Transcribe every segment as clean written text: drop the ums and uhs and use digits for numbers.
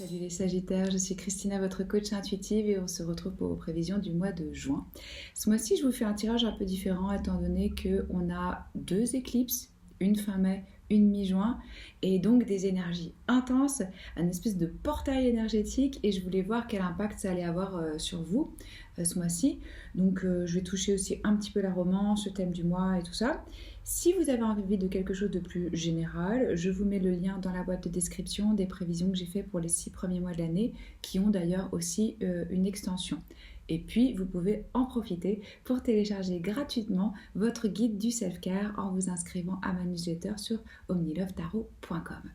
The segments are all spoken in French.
Salut les Sagittaires, je suis Christina, votre coach intuitive et on se retrouve pour vos prévisions du mois de juin. Ce mois-ci, je vous fais un tirage un peu différent étant donné qu'on a deux éclipses, une fin mai, une mi-juin et donc des énergies intenses, un espèce de portail énergétique et je voulais voir quel impact ça allait avoir sur vous ce mois-ci. Donc je vais toucher aussi un petit peu la romance, le thème du mois et tout ça. Si vous avez envie de quelque chose de plus général, je vous mets le lien dans la boîte de description des prévisions que j'ai fait pour les 6 premiers mois de l'année, qui ont d'ailleurs aussi une extension. Et puis, vous pouvez en profiter pour télécharger gratuitement votre guide du self-care en vous inscrivant à ma newsletter sur omnilovetarot.com.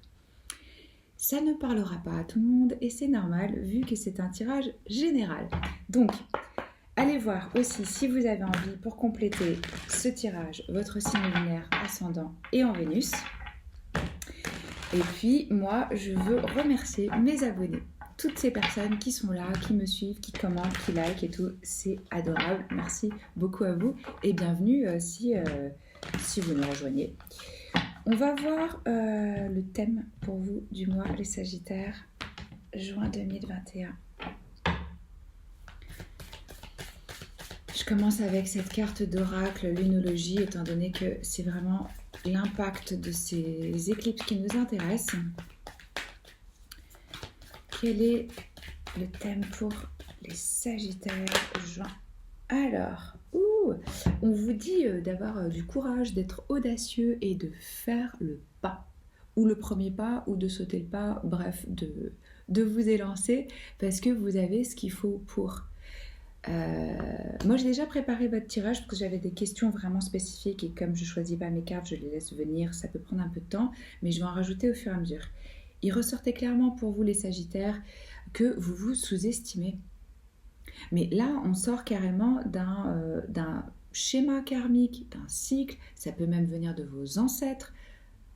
Ça ne parlera pas à tout le monde et c'est normal vu que c'est un tirage général. Donc, allez voir aussi si vous avez envie pour compléter ce tirage votre signe lunaire, ascendant et en Vénus. Et puis moi je veux remercier mes abonnés, toutes ces personnes qui sont là, qui me suivent, qui commentent, qui like et tout, c'est adorable. Merci beaucoup à vous et bienvenue si vous nous rejoignez. On va voir le thème pour vous du mois les Sagittaires, juin 2021. Je commence avec cette carte d'oracle, lunologie, étant donné que c'est vraiment l'impact de ces éclipses qui nous intéressent. Quel est le thème pour les Sagittaires juin? Alors, on vous dit d'avoir du courage, d'être audacieux et de faire le pas. Ou le premier pas, ou de sauter le pas, bref, de vous élancer, parce que vous avez ce qu'il faut pour... moi j'ai déjà préparé votre tirage parce que j'avais des questions vraiment spécifiques et comme je ne choisis pas mes cartes, je les laisse venir, ça peut prendre un peu de temps, mais je vais en rajouter au fur et à mesure. Il ressortait clairement pour vous les Sagittaires que vous vous sous-estimez. Mais là on sort carrément d'un schéma karmique, d'un cycle, ça peut même venir de vos ancêtres,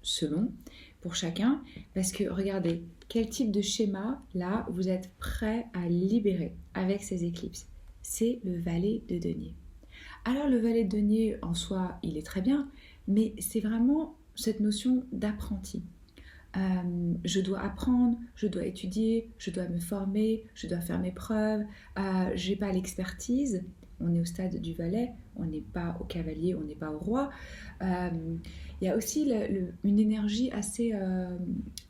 selon, pour chacun, parce que regardez, quel type de schéma là vous êtes prêt à libérer avec ces éclipses. C'est le valet de denier. Alors le valet de denier en soi, il est très bien, mais c'est vraiment cette notion d'apprenti. Je dois apprendre, je dois étudier, je dois me former, je dois faire mes preuves, je n'ai pas l'expertise, on est au stade du valet, on n'est pas au cavalier, on n'est pas au roi. Il y a aussi une énergie assez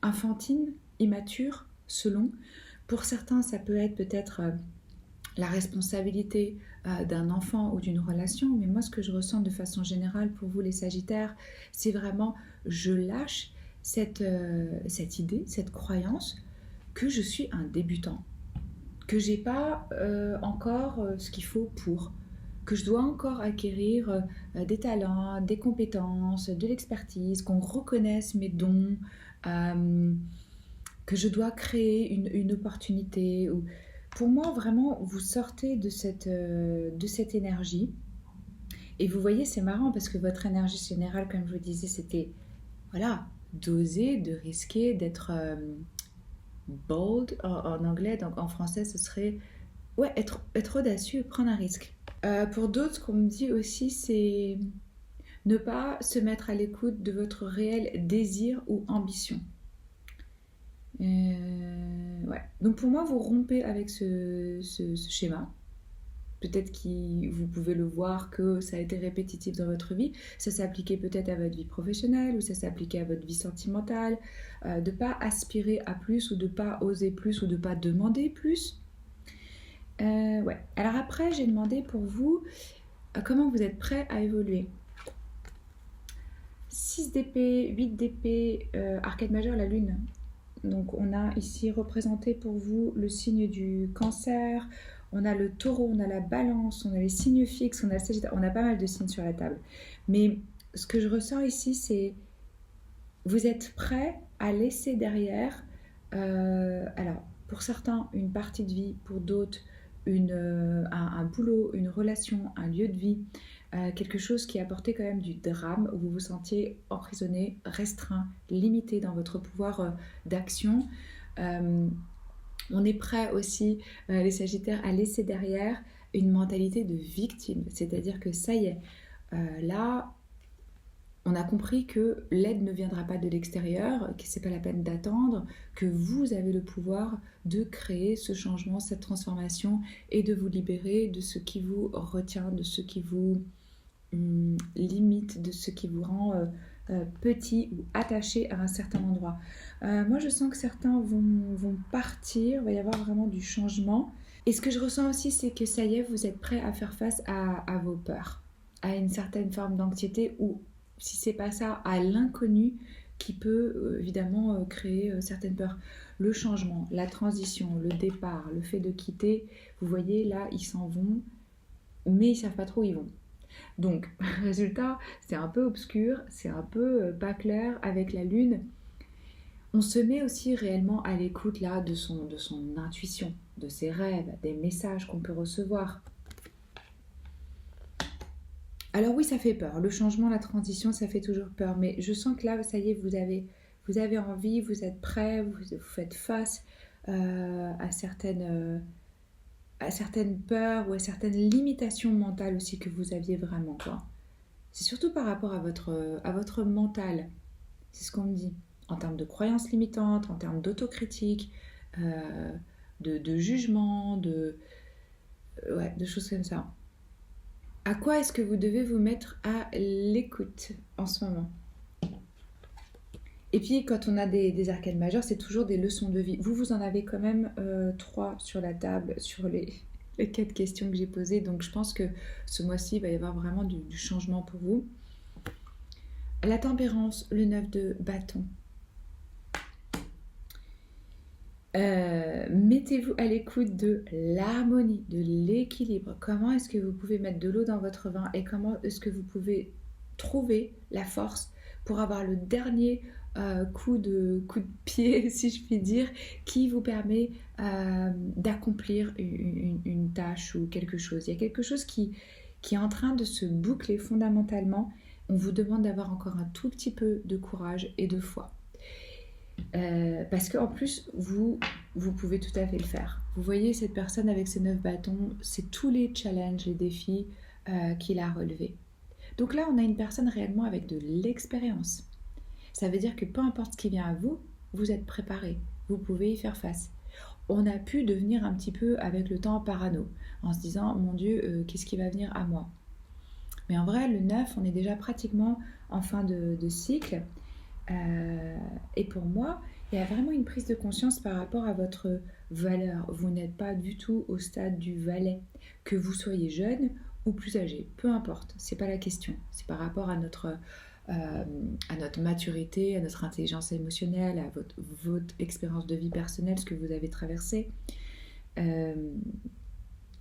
infantile, immature, selon. Pour certains, ça peut être peut-être... la responsabilité d'un enfant ou d'une relation, mais moi ce que je ressens de façon générale pour vous les Sagittaires, c'est vraiment je lâche cette idée, cette croyance que je suis un débutant, que j'ai pas encore ce qu'il faut pour, que je dois encore acquérir des talents, des compétences, de l'expertise, qu'on reconnaisse mes dons, que je dois créer une opportunité ou... Pour moi, vraiment, vous sortez de cette énergie. Et vous voyez, c'est marrant parce que votre énergie générale, comme je vous disais, c'était voilà, d'oser, de risquer, d'être bold en anglais. Donc en français, ce serait être audacieux, prendre un risque. Pour d'autres, ce qu'on me dit aussi, c'est ne pas se mettre à l'écoute de votre réel désir ou ambition. Ouais. Donc pour moi, vous rompez avec ce schéma. Peut-être que vous pouvez le voir que ça a été répétitif dans votre vie. Ça s'appliquait peut-être à votre vie professionnelle ou ça s'appliquait à votre vie sentimentale. De ne pas aspirer à plus ou de ne pas oser plus ou de ne pas demander plus. Ouais. Alors après, j'ai demandé pour vous comment vous êtes prêt à évoluer. 6 d'épée, 8 d'épée, arcade majeure, la lune. Donc on a ici représenté pour vous le signe du cancer, on a le taureau, on a la balance, on a les signes fixes, on a le sagittaire, on a pas mal de signes sur la table. Mais ce que je ressens ici, c'est vous êtes prêts à laisser derrière, alors pour certains une partie de vie, pour d'autres un boulot, une relation, un lieu de vie, quelque chose qui apportait quand même du drame, où vous vous sentiez emprisonné, restreint, limité dans votre pouvoir d'action. On est prêt aussi, les Sagittaires, à laisser derrière une mentalité de victime, c'est-à-dire que ça y est, là, On a compris que l'aide ne viendra pas de l'extérieur, que c'est pas la peine d'attendre, que vous avez le pouvoir de créer ce changement, cette transformation et de vous libérer de ce qui vous retient, de ce qui vous limite, de ce qui vous rend petit ou attaché à un certain endroit. Moi, je sens que certains vont partir, il va y avoir vraiment du changement. Et ce que je ressens aussi, c'est que ça y est, vous êtes prêts à faire face à vos peurs, à une certaine forme d'anxiété ou, si c'est pas ça, à l'inconnu qui peut évidemment créer certaines peurs. Le changement, la transition, le départ, le fait de quitter, vous voyez, là, ils s'en vont, mais ils savent pas trop où ils vont. Donc, résultat, c'est un peu obscur, c'est un peu pas clair avec la lune. On se met aussi réellement à l'écoute là de son intuition, de ses rêves, des messages qu'on peut recevoir. Alors oui, ça fait peur. Le changement, la transition, ça fait toujours peur. Mais je sens que là, ça y est, vous avez envie, vous êtes prêts, vous faites face à certaines peurs ou à certaines limitations mentales aussi que vous aviez vraiment, quoi. C'est surtout par rapport à votre mental. C'est ce qu'on me dit. En termes de croyances limitantes, en termes d'autocritique, de jugement, de choses comme ça. À quoi est-ce que vous devez vous mettre à l'écoute en ce moment? Et puis, quand on a des arcanes majeures, c'est toujours des leçons de vie. Vous en avez quand même 3 sur la table, sur les 4 questions que j'ai posées. Donc, je pense que ce mois-ci, il va y avoir vraiment du changement pour vous. La tempérance, le 9 de bâton. Mettez-vous à l'écoute de l'harmonie, de l'équilibre. Comment est-ce que vous pouvez mettre de l'eau dans votre vin et comment est-ce que vous pouvez trouver la force pour avoir le dernier coup de pied, si je puis dire, qui vous permet d'accomplir une tâche ou quelque chose. Il y a quelque chose qui est en train de se boucler fondamentalement. On vous demande d'avoir encore un tout petit peu de courage et de foi. Parce qu'en plus, vous pouvez tout à fait le faire. Vous voyez cette personne avec ses 9 bâtons, c'est tous les challenges, les défis qu'il a relevés. Donc là, on a une personne réellement avec de l'expérience. Ça veut dire que peu importe ce qui vient à vous, vous êtes préparé, vous pouvez y faire face. On a pu devenir un petit peu avec le temps parano, en se disant, mon Dieu, qu'est-ce qui va venir à moi? Mais en vrai, le 9, on est déjà pratiquement en fin de cycle. Et pour moi, il y a vraiment une prise de conscience par rapport à votre valeur. Vous n'êtes pas du tout au stade du valet. Que vous soyez jeune ou plus âgé, peu importe, c'est pas la question. C'est par rapport à notre maturité, à notre intelligence émotionnelle, à votre expérience de vie personnelle, ce que vous avez traversé.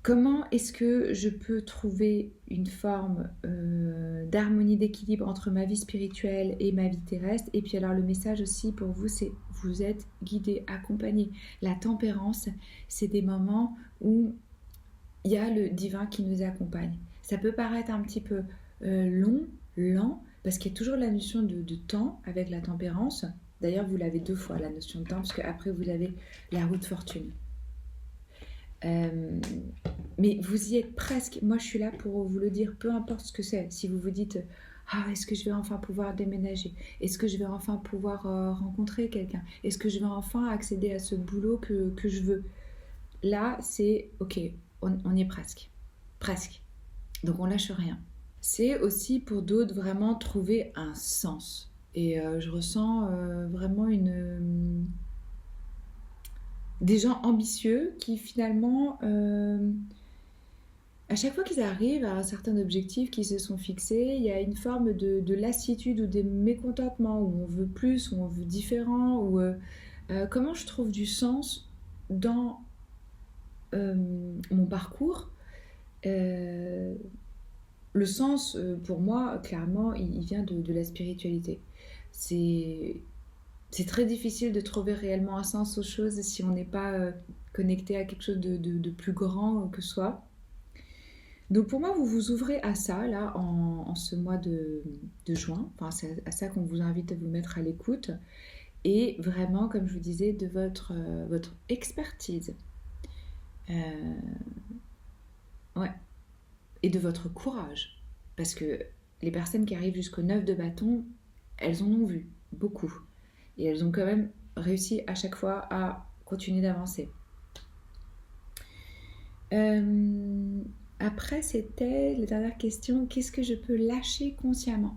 Comment est-ce que je peux trouver une forme d'harmonie, d'équilibre entre ma vie spirituelle et ma vie terrestre? Et puis alors le message aussi pour vous, c'est vous êtes guidé, accompagné. La tempérance, c'est des moments où il y a le divin qui nous accompagne. Ça peut paraître un petit peu lent, parce qu'il y a toujours la notion de temps avec la tempérance. D'ailleurs, vous l'avez 2 fois, la notion de temps, parce qu'après, vous avez la roue de fortune. Mais vous y êtes presque. Moi, je suis là pour vous le dire, peu importe ce que c'est. Si vous vous dites, est-ce que je vais enfin pouvoir déménager? Est-ce que je vais enfin pouvoir rencontrer quelqu'un? Est-ce que je vais enfin accéder à ce boulot que je veux? Là, c'est ok, on y est presque. Presque. Donc, on lâche rien. C'est aussi pour d'autres vraiment trouver un sens. Et je ressens vraiment des gens ambitieux qui finalement, à chaque fois qu'ils arrivent à un certain objectif qu'ils se sont fixés, il y a une forme de lassitude ou de mécontentement, où on veut plus, où on veut différent, ou comment je trouve du sens dans mon parcours. Le sens, pour moi, clairement, il vient de la spiritualité. C'est très difficile de trouver réellement un sens aux choses si on n'est pas connecté à quelque chose de plus grand que soi. Donc pour moi, vous vous ouvrez à ça, là, en ce mois de juin. Enfin, c'est à ça qu'on vous invite à vous mettre à l'écoute. Et vraiment, comme je vous disais, de votre expertise. Ouais. Et de votre courage. Parce que les personnes qui arrivent jusqu'au 9 de bâton, elles en ont vu beaucoup. Et elles ont quand même réussi à chaque fois à continuer d'avancer. Après, c'était la dernière question, qu'est-ce que je peux lâcher consciemment?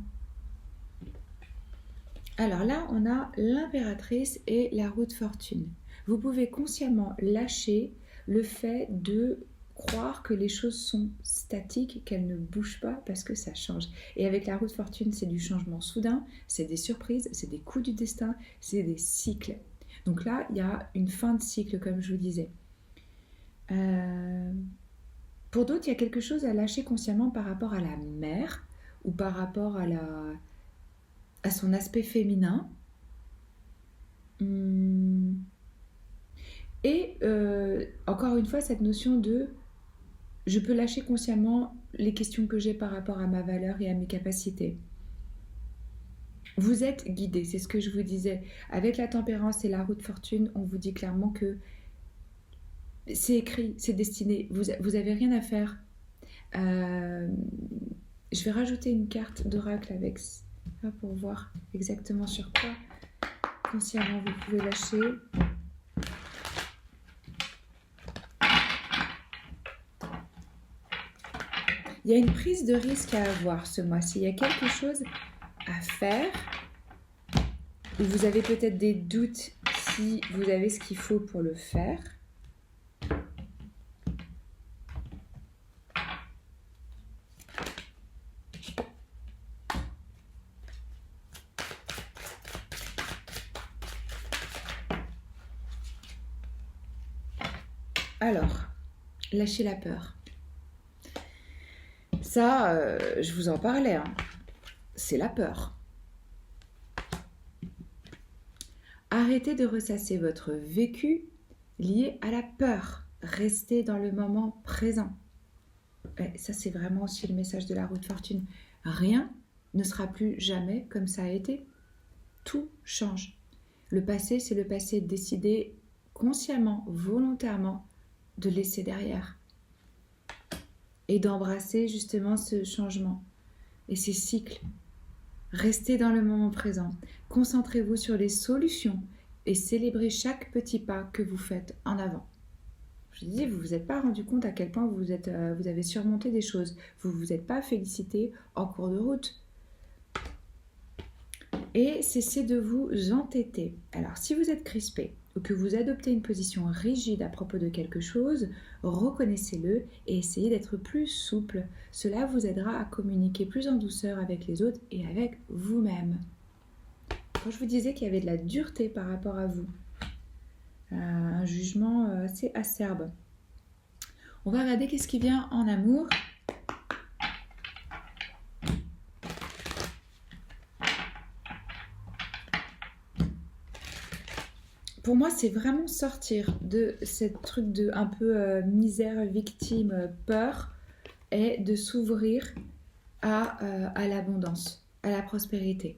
Alors là, on a l'impératrice et la roue de fortune. Vous pouvez consciemment lâcher le fait de croire que les choses sont statiques, qu'elles ne bougent pas parce que ça change. Et avec la roue de fortune, c'est du changement soudain, c'est des surprises, c'est des coups du destin, c'est des cycles. Donc là, il y a une fin de cycle, comme je vous disais. Pour d'autres, il y a quelque chose à lâcher consciemment par rapport à la mère ou par rapport à son aspect féminin. Et encore une fois, cette notion de je peux lâcher consciemment les questions que j'ai par rapport à ma valeur et à mes capacités. Vous êtes guidé, c'est ce que je vous disais. Avec la tempérance et la roue de fortune, on vous dit clairement que c'est écrit, c'est destiné, vous n'avez rien à faire. Je vais rajouter une carte d'oracle avec ça pour voir exactement sur quoi consciemment vous pouvez lâcher. Il y a une prise de risque à avoir ce mois-ci. Il y a quelque chose à faire où vous avez peut-être des doutes si vous avez ce qu'il faut pour le faire. Alors, lâchez la peur. Ça, je vous en parlais, hein. C'est la peur. Arrêtez de ressasser votre vécu lié à la peur. Restez dans le moment présent. Et ça, c'est vraiment aussi le message de la roue de fortune. Rien ne sera plus jamais comme ça a été. Tout change. Le passé, c'est le passé. Décidez consciemment, volontairement, de laisser derrière. Et d'embrasser justement ce changement et ces cycles. Restez dans le moment présent. Concentrez-vous sur les solutions et célébrez chaque petit pas que vous faites en avant. Je vous dis, vous ne vous êtes pas rendu compte à quel point vous avez surmonté des choses. Vous ne vous êtes pas félicité en cours de route. Et cessez de vous entêter. Alors, si vous êtes crispé ou que vous adoptez une position rigide à propos de quelque chose, reconnaissez-le et essayez d'être plus souple. Cela vous aidera à communiquer plus en douceur avec les autres et avec vous-même. Quand je vous disais qu'il y avait de la dureté par rapport à vous, un jugement assez acerbe. On va regarder qu'est-ce qui vient en amour. Pour moi, c'est vraiment sortir de ce truc de un peu misère, victime, peur et de s'ouvrir à l'abondance, à la prospérité.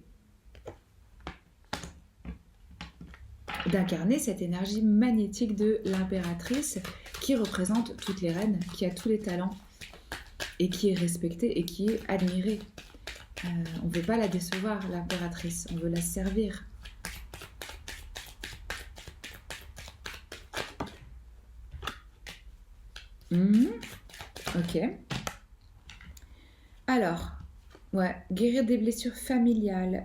D'incarner cette énergie magnétique de l'impératrice qui représente toutes les reines, qui a tous les talents et qui est respectée et qui est admirée. On ne veut pas la décevoir, l'impératrice, on veut la servir. Ok. Alors, ouais, guérir des blessures familiales.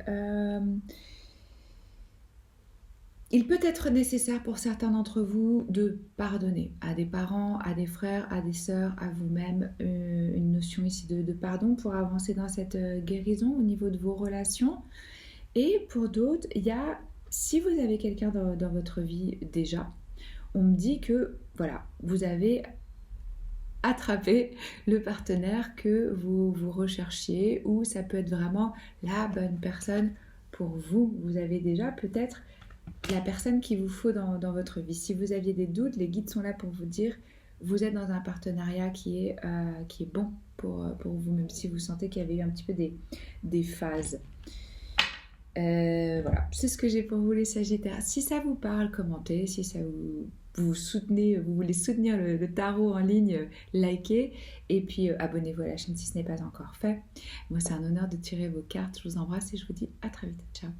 Il peut être nécessaire pour certains d'entre vous de pardonner à des parents, à des frères, à des sœurs, à vous-même. Une notion ici de pardon pour avancer dans cette guérison au niveau de vos relations. Et pour d'autres, il y a, si vous avez quelqu'un dans votre vie déjà, on me dit que, voilà, vous avez attraper le partenaire que vous recherchiez ou ça peut être vraiment la bonne personne pour vous. Vous avez déjà peut-être la personne qu'il vous faut dans votre vie. Si vous aviez des doutes, les guides sont là pour vous dire vous êtes dans un partenariat qui est bon pour vous, même si vous sentez qu'il y avait eu un petit peu des phases. Voilà, c'est ce que j'ai pour vous les Sagittaires. Si ça vous parle, commentez. Si ça vous vous soutenez, vous voulez soutenir le tarot en ligne, likez. Et puis abonnez-vous à la chaîne si ce n'est pas encore fait. Moi, c'est un honneur de tirer vos cartes. Je vous embrasse et je vous dis à très vite. Ciao.